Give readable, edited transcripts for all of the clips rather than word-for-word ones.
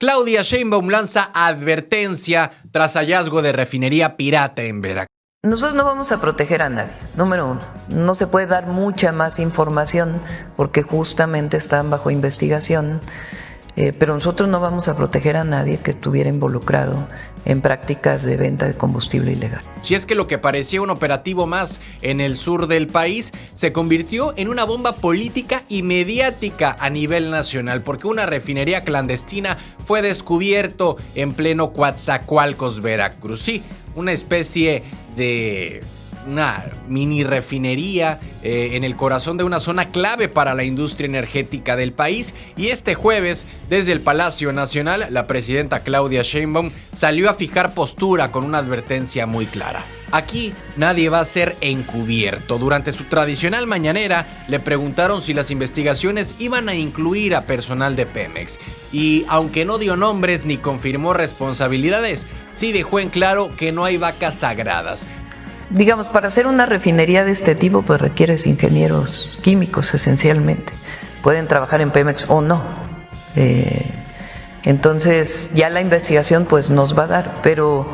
Claudia Sheinbaum lanza advertencia tras hallazgo de refinería pirata en Veracruz. Nosotros no vamos a proteger a nadie, número uno. No se puede dar mucha más información porque justamente están bajo investigación, pero nosotros no vamos a proteger a nadie que estuviera involucrado en prácticas de venta de combustible ilegal. Si es que lo que parecía un operativo más en el sur del país se convirtió en una bomba política y mediática a nivel nacional, porque una refinería clandestina fue descubierto en pleno Coatzacoalcos, Veracruz. Sí, una especie de una mini refinería en el corazón de una zona clave para la industria energética del país. Y este jueves, desde el Palacio Nacional, la presidenta Claudia Sheinbaum salió a fijar postura con una advertencia muy clara. Aquí nadie va a ser encubierto. Durante su tradicional mañanera le preguntaron si las investigaciones iban a incluir a personal de Pemex. Y aunque no dio nombres ni confirmó responsabilidades, sí dejó en claro que no hay vacas sagradas. Digamos, para hacer una refinería de este tipo, pues requieres ingenieros químicos esencialmente. Pueden trabajar en Pemex o no. Entonces ya la investigación pues nos va a dar, pero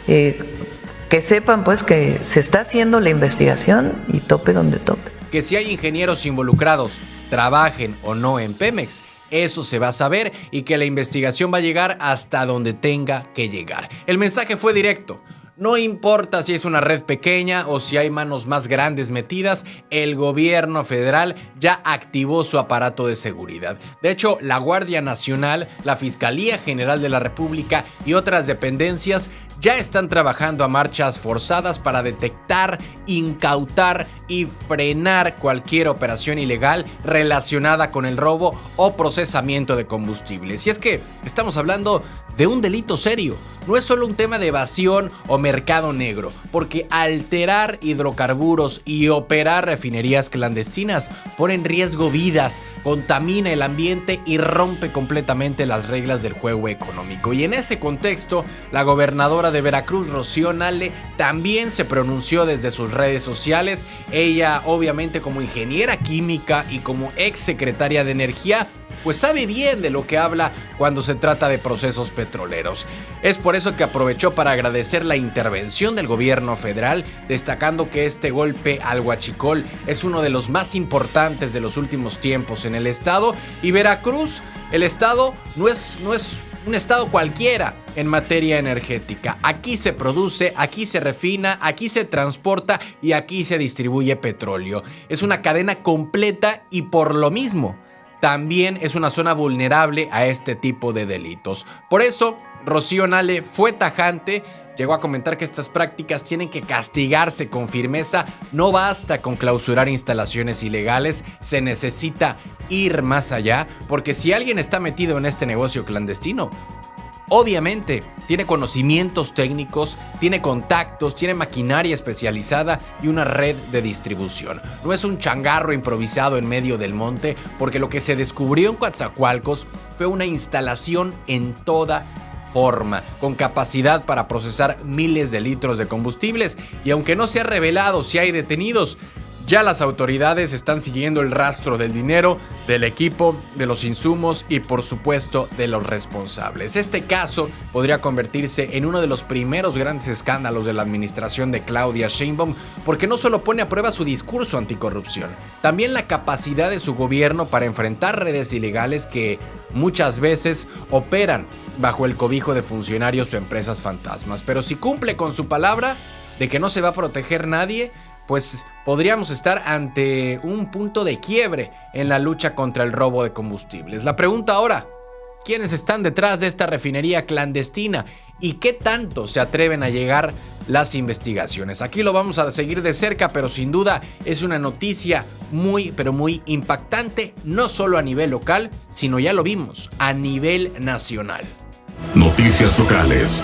que sepan pues que se está haciendo la investigación y tope donde tope. Que si hay ingenieros involucrados, trabajen o no en Pemex, eso se va a saber, y que la investigación va a llegar hasta donde tenga que llegar. El mensaje fue directo. No importa si es una red pequeña o si hay manos más grandes metidas, el gobierno federal ya activó su aparato de seguridad. De hecho, la Guardia Nacional, la Fiscalía General de la República y otras dependencias ya están trabajando a marchas forzadas para detectar, incautar y frenar cualquier operación ilegal relacionada con el robo o procesamiento de combustibles. Y es que estamos hablando de un delito serio. No es solo un tema de evasión o mercado negro, porque alterar hidrocarburos y operar refinerías clandestinas pone en riesgo vidas, contamina el ambiente y rompe completamente las reglas del juego económico. Y en ese contexto, la gobernadora de Veracruz, Rocío Nale, también se pronunció desde sus redes sociales. Ella, obviamente, como ingeniera química y como ex secretaria de Energía, pues sabe bien de lo que habla cuando se trata de procesos petroleros. Es por eso que aprovechó para agradecer la intervención del gobierno federal, destacando que este golpe al huachicol es uno de los más importantes de los últimos tiempos en el estado. Y Veracruz, el estado, no es un estado cualquiera en materia energética. Aquí se produce, aquí se refina, aquí se transporta y aquí se distribuye petróleo. Es una cadena completa y por lo mismo también es una zona vulnerable a este tipo de delitos. Por eso, Rocío Nale fue tajante. Llegó a comentar que estas prácticas tienen que castigarse con firmeza. No basta con clausurar instalaciones ilegales, se necesita ir más allá, porque si alguien está metido en este negocio clandestino, obviamente tiene conocimientos técnicos, tiene contactos, tiene maquinaria especializada y una red de distribución. No es un changarro improvisado en medio del monte, porque lo que se descubrió en Coatzacoalcos fue una instalación en toda forma, con capacidad para procesar miles de litros de combustibles. Y aunque no se ha revelado si hay detenidos, ya las autoridades están siguiendo el rastro del dinero, del equipo, de los insumos y por supuesto de los responsables. Este caso podría convertirse en uno de los primeros grandes escándalos de la administración de Claudia Sheinbaum, porque no solo pone a prueba su discurso anticorrupción, también la capacidad de su gobierno para enfrentar redes ilegales que muchas veces operan bajo el cobijo de funcionarios o empresas fantasmas. Pero si cumple con su palabra de que no se va a proteger nadie, pues podríamos estar ante un punto de quiebre en la lucha contra el robo de combustibles. La pregunta ahora, ¿quiénes están detrás de esta refinería clandestina y qué tanto se atreven a llegar las investigaciones? Aquí lo vamos a seguir de cerca, pero sin duda es una noticia muy, pero muy impactante, no solo a nivel local, sino ya lo vimos, a nivel nacional. Noticias locales.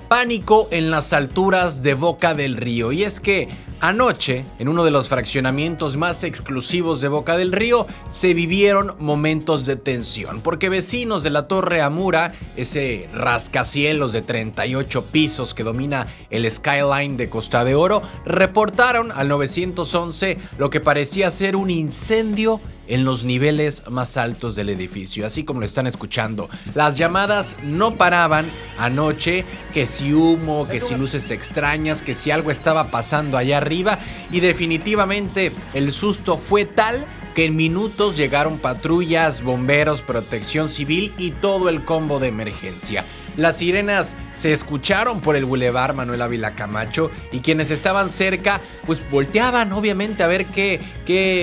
Pánico en las alturas de Boca del Río. Y es que anoche, en uno de los fraccionamientos más exclusivos de Boca del Río, se vivieron momentos de tensión, porque vecinos de la Torre Amura, ese rascacielos de 38 pisos que domina el skyline de Costa de Oro, reportaron al 911 lo que parecía ser un incendio en los niveles más altos del edificio, así como lo están escuchando. Las llamadas no paraban anoche, que si humo, que si luces extrañas, que si algo estaba pasando allá arriba, y definitivamente el susto fue tal que en minutos llegaron patrullas, bomberos, protección civil y todo el combo de emergencia. Las sirenas se escucharon por el Boulevard Manuel Ávila Camacho y quienes estaban cerca pues volteaban obviamente a ver qué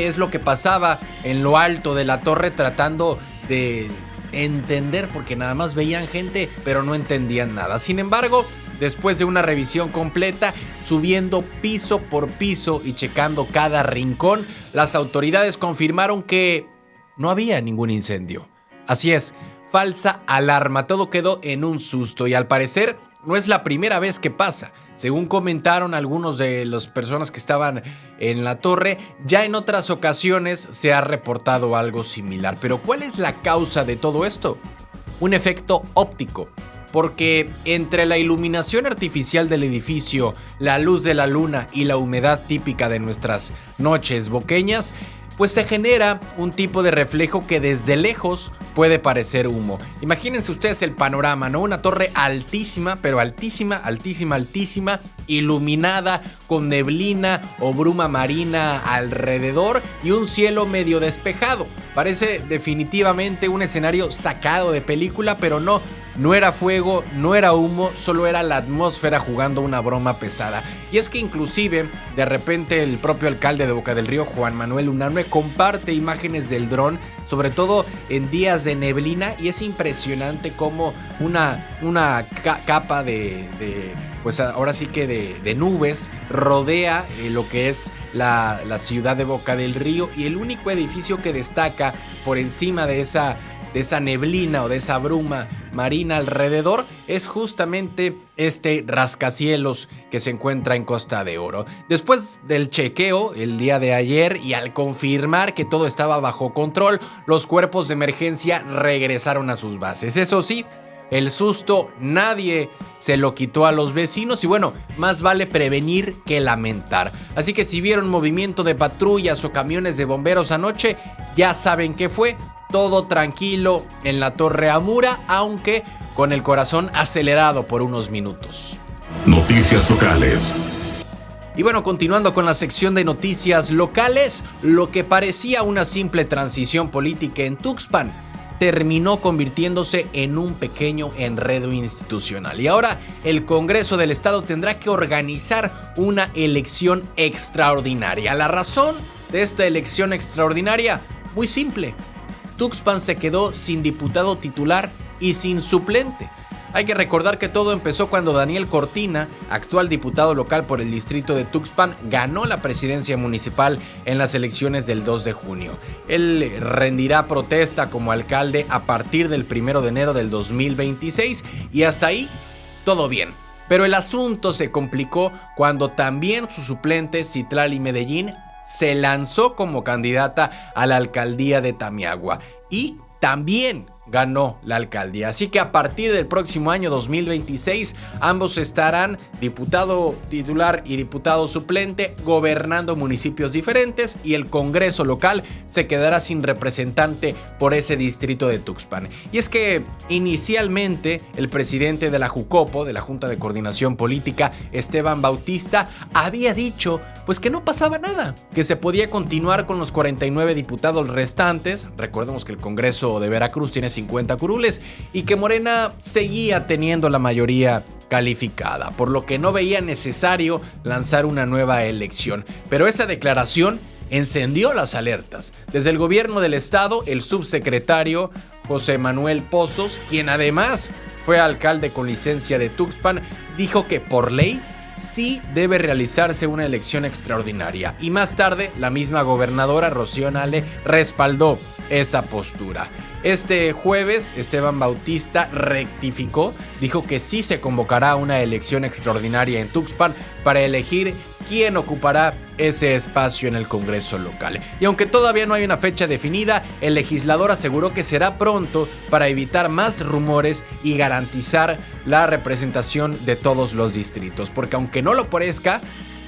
es lo que pasaba en lo alto de la torre, tratando de entender, porque nada más veían gente pero no entendían nada. Sin embargo, después de una revisión completa, subiendo piso por piso y checando cada rincón, las autoridades confirmaron que no había ningún incendio. Así es, falsa alarma, todo quedó en un susto y al parecer no es la primera vez que pasa. Según comentaron algunos de las personas que estaban en la torre, ya en otras ocasiones se ha reportado algo similar. Pero ¿cuál es la causa de todo esto? Un efecto óptico. Porque entre la iluminación artificial del edificio, la luz de la luna y la humedad típica de nuestras noches boqueñas, pues se genera un tipo de reflejo que desde lejos puede parecer humo. Imagínense ustedes el panorama, ¿no? Una torre altísima, pero altísima, iluminada con neblina o bruma marina alrededor y un cielo medio despejado. Parece definitivamente un escenario sacado de película, pero no era fuego, no era humo, solo era la atmósfera jugando una broma pesada. Y es que inclusive, de repente el propio alcalde de Boca del Río, Juan Manuel Unanue, comparte imágenes del dron, sobre todo en días de neblina, y es impresionante cómo una capa pues ahora sí que de nubes rodea lo que es la ciudad de Boca del Río, y el único edificio que destaca por encima de esa neblina o de esa bruma marina alrededor es justamente este rascacielos que se encuentra en Costa de Oro. Después del chequeo el día de ayer y al confirmar que todo estaba bajo control, los cuerpos de emergencia regresaron a sus bases. Eso sí, el susto nadie se lo quitó a los vecinos y bueno, más vale prevenir que lamentar. Así que si vieron movimiento de patrullas o camiones de bomberos anoche, ya saben qué fue. Todo tranquilo en la Torre Amura, aunque con el corazón acelerado por unos minutos. Noticias locales. Y bueno, continuando con la sección de noticias locales, lo que parecía una simple transición política en Tuxpan terminó convirtiéndose en un pequeño enredo institucional. Y ahora el Congreso del Estado tendrá que organizar una elección extraordinaria. La razón de esta elección extraordinaria, muy simple. Tuxpan se quedó sin diputado titular y sin suplente. Hay que recordar que todo empezó cuando Daniel Cortina, actual diputado local por el distrito de Tuxpan, ganó la presidencia municipal en las elecciones del 2 de junio. Él rendirá protesta como alcalde a partir del 1 de enero del 2026 y hasta ahí todo bien. Pero el asunto se complicó cuando también su suplente, Citlali Medellín, se lanzó como candidata a la alcaldía de Tamiagua y también ganó la alcaldía. Así que a partir del próximo año 2026, ambos estarán, diputado titular y diputado suplente, gobernando municipios diferentes y el Congreso local se quedará sin representante por ese distrito de Tuxpan. Y es que inicialmente el presidente de la JUCOPO, de la Junta de Coordinación Política, Esteban Bautista, había dicho pues que no pasaba nada, que se podía continuar con los 49 diputados restantes. Recordemos que el Congreso de Veracruz tiene 50 curules y que Morena seguía teniendo la mayoría calificada, por lo que no veía necesario lanzar una nueva elección. Pero esa declaración encendió las alertas. Desde el gobierno del estado, el subsecretario José Manuel Pozos, quien además fue alcalde con licencia de Tuxpan, dijo que por ley sí debe realizarse una elección extraordinaria. Y más tarde, la misma gobernadora Rocío Nale respaldó esa postura. Este jueves, Esteban Bautista rectificó, dijo que sí se convocará una elección extraordinaria en Tuxpan para elegir quién ocupará ese espacio en el Congreso local. Y aunque todavía no hay una fecha definida, el legislador aseguró que será pronto para evitar más rumores y garantizar la representación de todos los distritos. Porque aunque no lo parezca,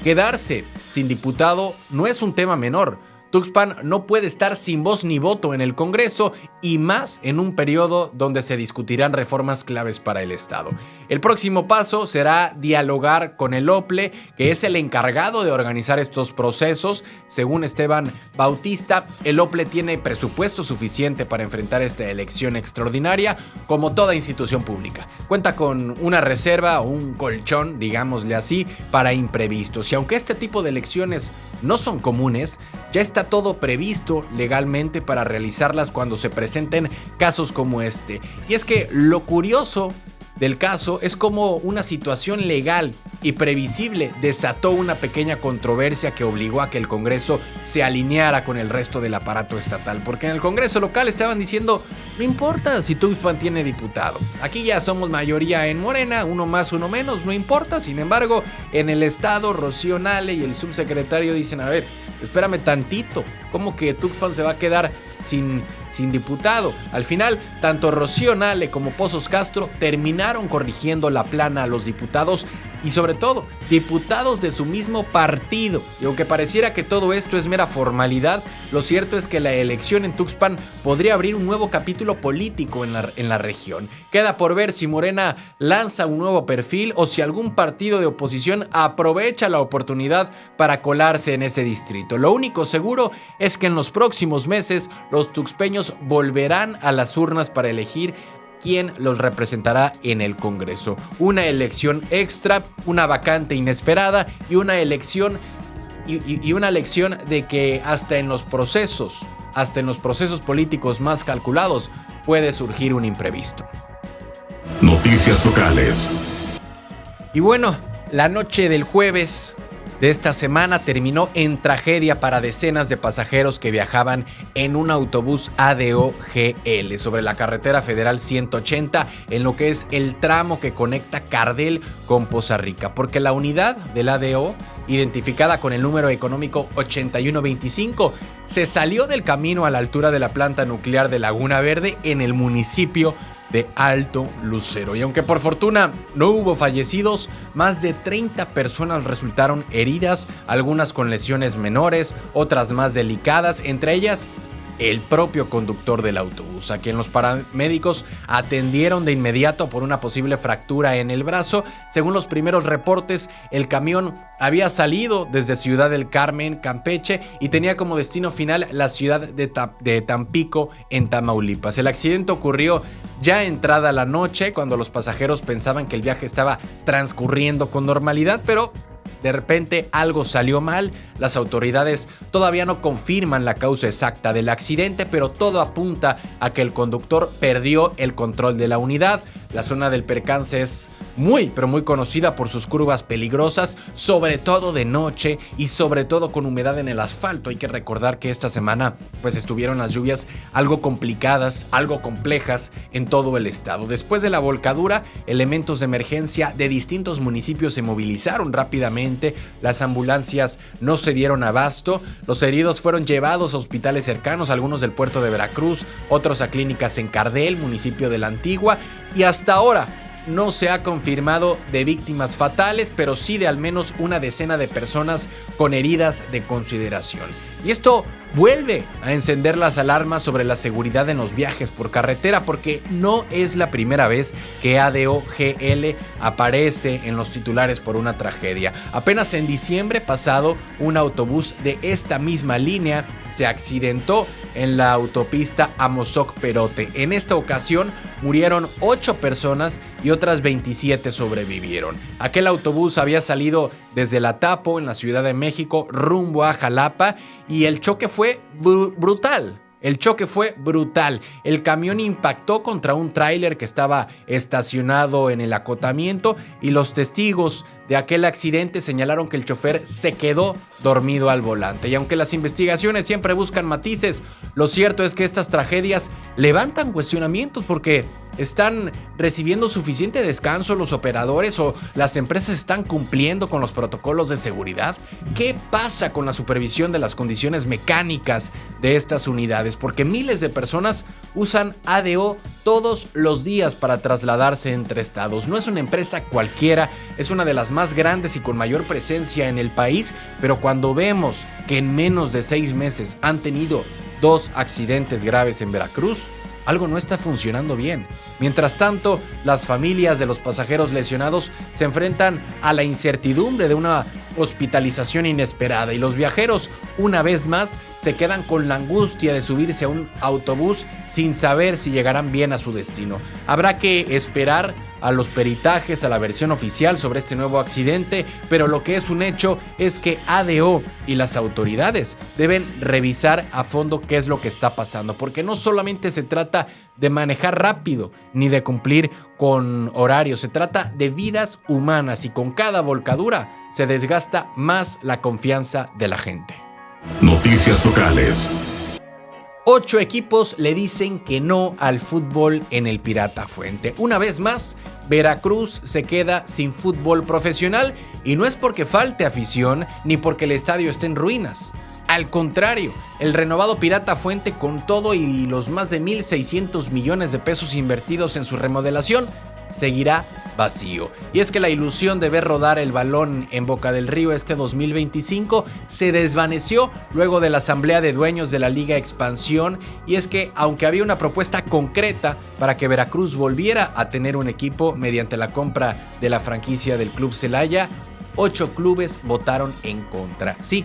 quedarse sin diputado no es un tema menor. Tuxpan no puede estar sin voz ni voto en el Congreso y más en un periodo donde se discutirán reformas claves para el Estado. El próximo paso será dialogar con el OPLE, que es el encargado de organizar estos procesos. Según Esteban Bautista, el OPLE tiene presupuesto suficiente para enfrentar esta elección extraordinaria, como toda institución pública. Cuenta con una reserva o un colchón, digámosle así, para imprevistos. Y aunque este tipo de elecciones no son comunes, ya está todo previsto legalmente para realizarlas cuando se presenten casos como este. Y es que lo curioso del caso es como una situación legal y previsible desató una pequeña controversia que obligó a que el Congreso se alineara con el resto del aparato estatal, porque en el Congreso local estaban diciendo: no importa si Tuxpan tiene diputado, aquí ya somos mayoría en Morena, uno más, uno menos, no importa. Sin embargo, en el estado, Rocío Nale y el subsecretario dicen: a ver, espérame tantito, ¿cómo que Tuxpan se va a quedar sin diputado? Al final, tanto Rocío Nale como Pozos Castro terminaron corrigiendo la plana a los diputados y sobre todo diputados de su mismo partido. Y aunque pareciera que todo esto es mera formalidad, lo cierto es que la elección en Tuxpan podría abrir un nuevo capítulo político en la región. Queda por ver si Morena lanza un nuevo perfil o si algún partido de oposición aprovecha la oportunidad para colarse en ese distrito. Lo único seguro es que en los próximos meses los tuxpeños volverán a las urnas para elegir quién los representará en el Congreso. Una elección extra, una vacante inesperada y una elección de que hasta en los procesos políticos más calculados puede surgir un imprevisto. Noticias locales. Y bueno, la noche del jueves de esta semana terminó en tragedia para decenas de pasajeros que viajaban en un autobús ADO GL sobre la carretera federal 180 en lo que es el tramo que conecta Cardel con Poza Rica, porque la unidad del ADO, identificada con el número económico 8125, se salió del camino a la altura de la planta nuclear de Laguna Verde en el municipio de Alto Lucero. Y aunque por fortuna no hubo fallecidos, más de 30 personas resultaron heridas, algunas con lesiones menores, otras más delicadas, entre ellas el propio conductor del autobús, a quien los paramédicos atendieron de inmediato por una posible fractura en el brazo. Según los primeros reportes, el camión había salido desde Ciudad del Carmen, Campeche, y tenía como destino final la ciudad de Tampico, en Tamaulipas. El accidente ocurrió ya entrada la noche, cuando los pasajeros pensaban que el viaje estaba transcurriendo con normalidad, pero de repente algo salió mal. Las autoridades todavía no confirman la causa exacta del accidente, pero todo apunta a que el conductor perdió el control de la unidad. La zona del percance es muy conocida por sus curvas peligrosas, sobre todo de noche y sobre todo con humedad en el asfalto. Hay que recordar que esta semana pues estuvieron las lluvias algo complicadas, algo complejas en todo el estado. Después de la volcadura, elementos de emergencia de distintos municipios se movilizaron rápidamente. Las ambulancias no se dieron abasto. Los heridos fueron llevados a hospitales cercanos, algunos del puerto de Veracruz, otros a clínicas en Cardel, municipio de La Antigua, y hasta ahora no se ha confirmado de víctimas fatales, pero sí de al menos una decena de personas con heridas de consideración. Y esto vuelve a encender las alarmas sobre la seguridad en los viajes por carretera, porque no es la primera vez que ADO GL aparece en los titulares por una tragedia. Apenas en diciembre pasado, un autobús de esta misma línea se accidentó en la autopista Amozoc-Perote. En esta ocasión murieron 8 personas y otras 27 sobrevivieron. Aquel autobús había salido desde La Tapo, en la Ciudad de México, rumbo a Jalapa, y el choque fue brutal. El camión impactó contra un tráiler que estaba estacionado en el acotamiento, y los testigos de aquel accidente señalaron que el chofer se quedó dormido al volante. Y aunque las investigaciones siempre buscan matices, lo cierto es que estas tragedias levantan cuestionamientos, porque ¿están recibiendo suficiente descanso los operadores o las empresas están cumpliendo con los protocolos de seguridad? ¿Qué pasa con la supervisión de las condiciones mecánicas de estas unidades? Porque miles de personas usan ADO todos los días para trasladarse entre estados. No es una empresa cualquiera, es una de las más grandes y con mayor presencia en el país, pero cuando vemos que en menos de 6 meses han tenido 2 accidentes graves en Veracruz, algo no está funcionando bien. Mientras tanto, las familias de los pasajeros lesionados se enfrentan a la incertidumbre de una hospitalización inesperada y los viajeros, una vez más, se quedan con la angustia de subirse a un autobús sin saber si llegarán bien a su destino. Habrá que esperar a los peritajes, a la versión oficial sobre este nuevo accidente, pero lo que es un hecho es que ADO y las autoridades deben revisar a fondo qué es lo que está pasando, porque no solamente se trata de manejar rápido ni de cumplir con horarios, se trata de vidas humanas y con cada volcadura se desgasta más la confianza de la gente. Noticias locales. 8 equipos le dicen que no al fútbol en el Pirata Fuente. Una vez más, Veracruz se queda sin fútbol profesional y no es porque falte afición ni porque el estadio esté en ruinas. Al contrario, el renovado Pirata Fuente, con todo y los más de 1,600 millones de pesos invertidos en su remodelación, seguirá vacío. Y es que la ilusión de ver rodar el balón en Boca del Río este 2025 se desvaneció luego de la asamblea de dueños de la Liga Expansión, y es que aunque había una propuesta concreta para que Veracruz volviera a tener un equipo mediante la compra de la franquicia del Club Celaya, 8 clubes votaron en contra. Sí,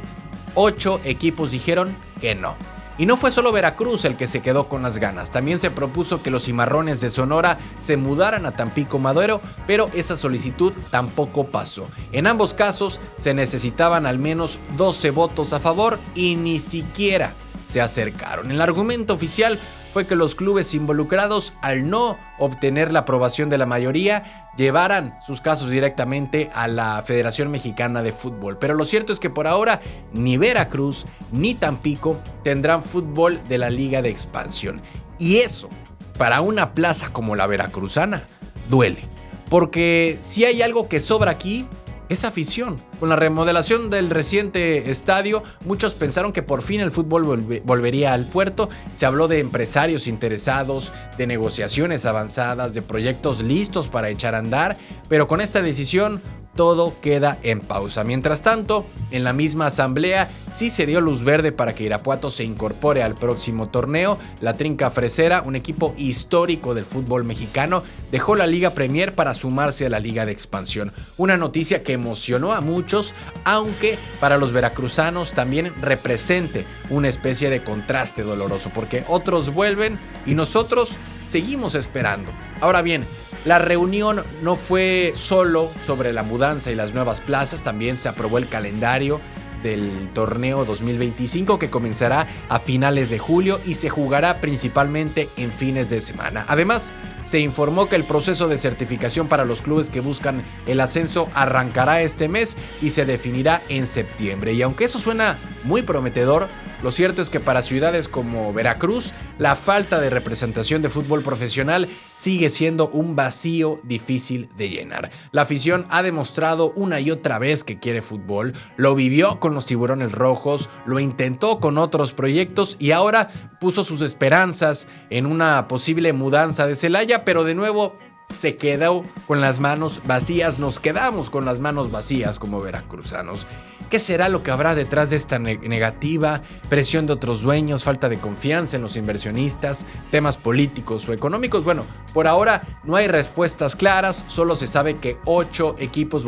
8 equipos dijeron que no. Y no fue solo Veracruz el que se quedó con las ganas, también se propuso que los Cimarrones de Sonora se mudaran a Tampico Madero, pero esa solicitud tampoco pasó. En ambos casos se necesitaban al menos 12 votos a favor y ni siquiera se acercaron. El argumento oficial fue que los clubes involucrados, al no obtener la aprobación de la mayoría, llevaran sus casos directamente a la Federación Mexicana de Fútbol. Pero lo cierto es que por ahora ni Veracruz ni Tampico tendrán fútbol de la Liga de Expansión. Y eso, para una plaza como la veracruzana, duele. Porque si hay algo que sobra aquí, es afición. Con la remodelación del reciente estadio, muchos pensaron que por fin el fútbol volvería al puerto. Se habló de empresarios interesados, de negociaciones avanzadas, de proyectos listos para echar a andar, pero con esta decisión todo queda en pausa. Mientras tanto, en la misma asamblea sí se dio luz verde para que Irapuato se incorpore al próximo torneo. La Trinca Fresera, un equipo histórico del fútbol mexicano, dejó la Liga Premier para sumarse a la Liga de Expansión. Una noticia que emocionó a muchos, aunque para los veracruzanos también represente una especie de contraste doloroso, porque otros vuelven y nosotros seguimos esperando. Ahora bien, la reunión no fue solo sobre la mudanza y las nuevas plazas, también se aprobó el calendario del torneo 2025 que comenzará a finales de julio y se jugará principalmente en fines de semana. Además, se informó que el proceso de certificación para los clubes que buscan el ascenso arrancará este mes y se definirá en septiembre. Y aunque eso suena muy prometedor, lo cierto es que para ciudades como Veracruz, la falta de representación de fútbol profesional sigue siendo un vacío difícil de llenar. La afición ha demostrado una y otra vez que quiere fútbol, lo vivió con los Tiburones Rojos, lo intentó con otros proyectos y ahora puso sus esperanzas en una posible mudanza de Celaya, pero de nuevo se quedó con las manos vacías, nos quedamos con las manos vacías como veracruzanos. ¿Qué será lo que habrá detrás de esta negativa? Presión de otros dueños, falta de confianza en los inversionistas, temas políticos o económicos. Bueno, por ahora no hay respuestas claras, solo se sabe que 8 equipos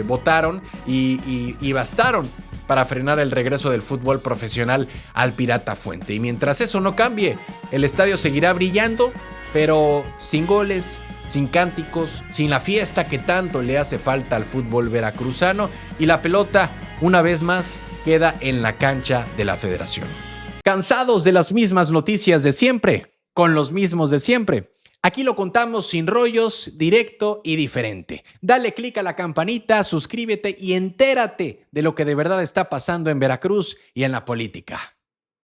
votaron y bastaron para frenar el regreso del fútbol profesional al Pirata Fuente. Y mientras eso no cambie, el estadio seguirá brillando, pero sin goles, sin cánticos, sin la fiesta que tanto le hace falta al fútbol veracruzano, y la pelota, una vez más, queda en la cancha de la Federación. ¿Cansados de las mismas noticias de siempre? Con los mismos de siempre. Aquí lo contamos sin rollos, directo y diferente. Dale click a la campanita, suscríbete y entérate de lo que de verdad está pasando en Veracruz y en la política.